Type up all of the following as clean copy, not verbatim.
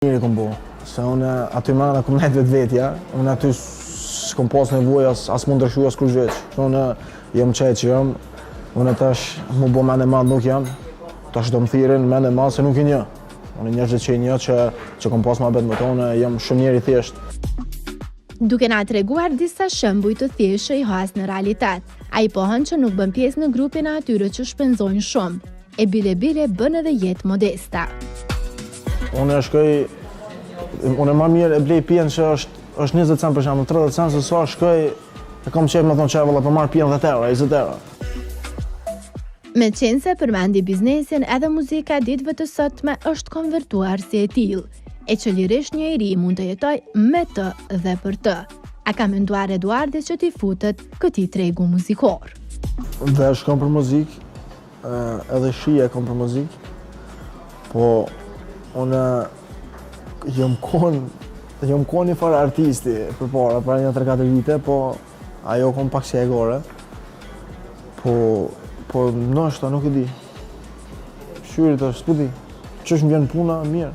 Njëri kom bo, se unë aty mana kom nejt vetja, unë aty s'kom pas nevoj as mund ndryshu as kur gjëq. Unë jam qaj që jam, unë tash mu bo mene madh nuk jam, tash do më thirin mene madh se nuk i një. Unë një që i një që kom pas ma bet më tonë, jam shumë njeri thjesht. Duke na treguar disa shembuj të thjeshtë që i has në realitet, ai pohon që nuk bën pjesë në grupin e atyre që shpenzojnë shumë, e bile bën edhe jetë modesta. Unë ma mirë e blej pjenë që është 20 cent për shembull, 30 cent, se sa shkoj e kam qef me thonë që valla për marrë pjenë 10 euro, 20 euro. Me qenë se përmendi biznesin, edhe muzika ditëve të sotme është konvertuar si e tillë, e që lirisht njëri mund të jetoj me të dhe për të. A ka menduar Eduardi që t'i futet këtij tregu muzikor? Dhe shkon për muzikë, edhe shija kom për muzikë, po unë jam kon një farë artisti përpara 1-4 vite, po ajo kom pak si e gore. Po ndoshta nuk e di. Shqyri tash, s'po di. Ç'është më vjen puna, mirë.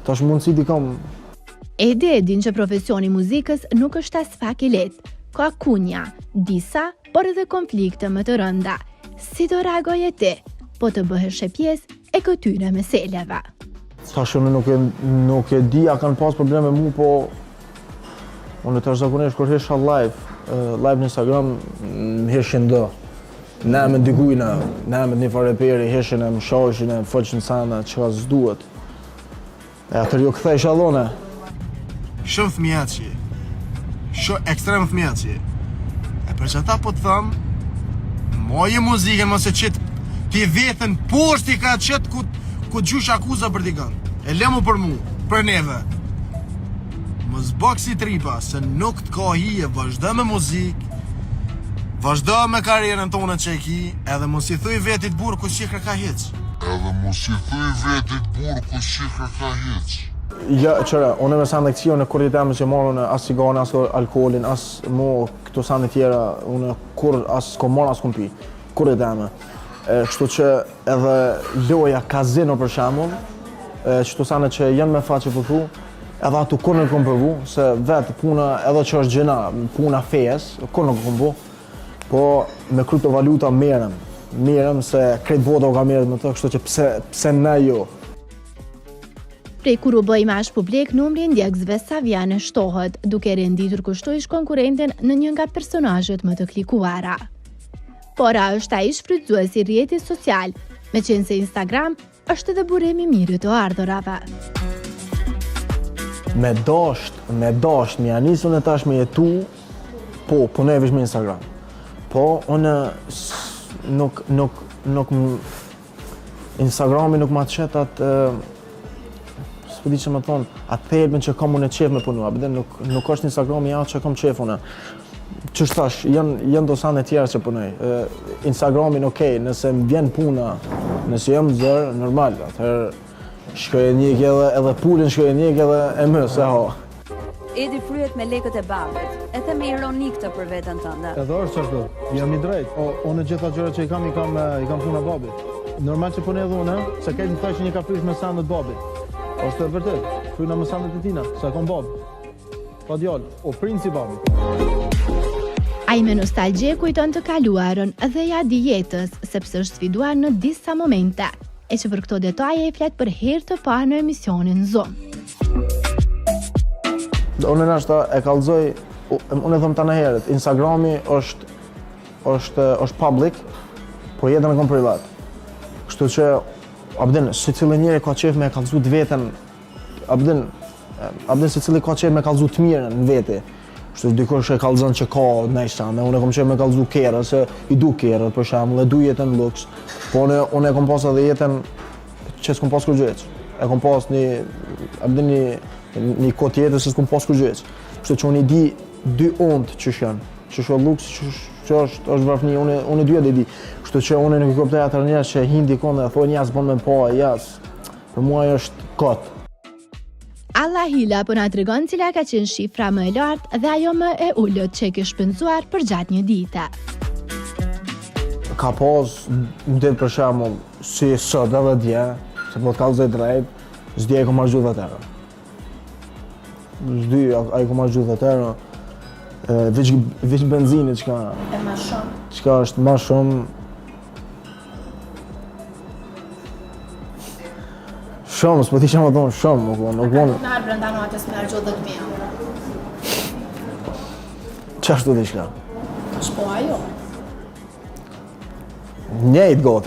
Tash mundësi di kam. Edi e din që profesioni muzikës nuk është as pak i lehtë. Ka kunja, disa, por edhe konflikte më të rënda. Si do reagoje ti, po të bëhesh e pjesë e këtyre meseleve? Tash unë nuk e di a kanë pas probleme mu, po unë tash zakonisht kur hesha live në Instagram, më heshin do. Ne me dikujna, ne me një farë reperi, heshin e më shoshin e më fëqin sana që ka s'duhet. E atër jo këthej shalone. Shumë thmiaci, shumë ekstrem thmiaci. E për që ta po të thëmë, moje muzikën mëse qëtë t'i vetën poshtë i ka qëtë ku gjush akuza për t'i kënë. E lemu për mu, për neve. Mos bëk si tripa, se nuk t'ka hije, vazhdo me muzikë, vazhdo me karierën tonë që e ki, edhe mos i thuj vetit burë ku shikra ka heq. Ja, qëra, unë me sanë lekcione kur jetëme që marrën as sigarin, as alkoholin, as mo këto sanë tjera, unë kur as ko marrë, as kom pi, kur jetëme. Kështu që edhe loja kazino për shembull, qëto sanë që janë me faqe përthu, edhe atu kur nuk kom përvu, se vetë puna edhe që është gjena, puna fejes, kur nuk kom bu, po me kryptovaluta merrem se krejt bota u ka merret me të, kështu që pse ne jo. Prej kur u bë imazh publik, numri i ndjekësve Saviane shtohet, duke renditur kushtojsh konkurentin në një nga personazhet më të klikuara. Por a është ai shfrytëzuesi i rrjetit social, me qenë se Instagram është edhe burimi i mirë të ardhurave. Me dasht, me anisun e tash me jetu, po punoj veç me Instagram. Po unë Instagrami nuk ma qet atë, s'po di që më thonë, atë thelbin që kam unë qef me punu, nuk është Instagrami ja që kam qef unë. Që shtash, janë dosane tjera që punoj. Instagramin okej, nëse më vjen puna, nëse jam zërë, normal, atëherë shkoj e njek edhe pulin shkoj e njek edhe e mësë, e ha. Edi fryet me lekët e babit, e the me ironi këtë për veten tënde. Edhe është ashtu, jam i drejtë. Unë gjitha gjërat që i kam puna babit. Normal që punoj edhe unë, se këtë më thaj që një ka frysh me sandet babit. Është e vërtet, fryna me sandet e tina, se kam babit. Pa djallë, o princi babit. Ai me nostalgje kujton të kaluarën dhe ja di jetës, sepse është sfiduar në disa momente, e që për këto detaje i flet për herë të parë në emisionin Zoom. Unë nashta e kallëzoj, unë e thëmë të në herët, Instagrami është public, po jetën e kom privat. Kështu që, si cilë njëri ka qef me e kallëzu të veten, si cilë ka qef me e kallëzu të mirën në veti. Kështu që dikush e kallëzën që ka nejshane, unë e kom qef me e kallëzu kera, se i du kera, për shemë, dhe du jetën luks. Po unë e kom pas edhe jetën që s'kom pas kërgjeq. E kom pas një kot jetës se s'kom pas kërgjeq. Kështu që unë i di dy ondë që shënë, që shë luks, që është vrafni, unë i dy e di. Kështu që unë nuk i koptoj atër njerës që hindi konë dhe thonë jasë bon me pa, jasë. Për mua është kot. Alla Hila po na tregon cila ka qenë shifra më e lartë dhe ajo më e ullët që e ke shpenzuar për gjatë një dite. Ka pas në ditë për shembull, si sot edhe dje, se po të kallëzoj drejt, s'dje e kom marrë 20 euro. S'dy, ai ku marrë gjithë atërë, veç benzinit çka E ma shumë. çka është më shumë shumë, s'po tisha më thonë shumë, nuk vonë Në arë brënda natës me argjo 10.000 euro. qashtu diçka. Shpo ajo. Njëjtë goti.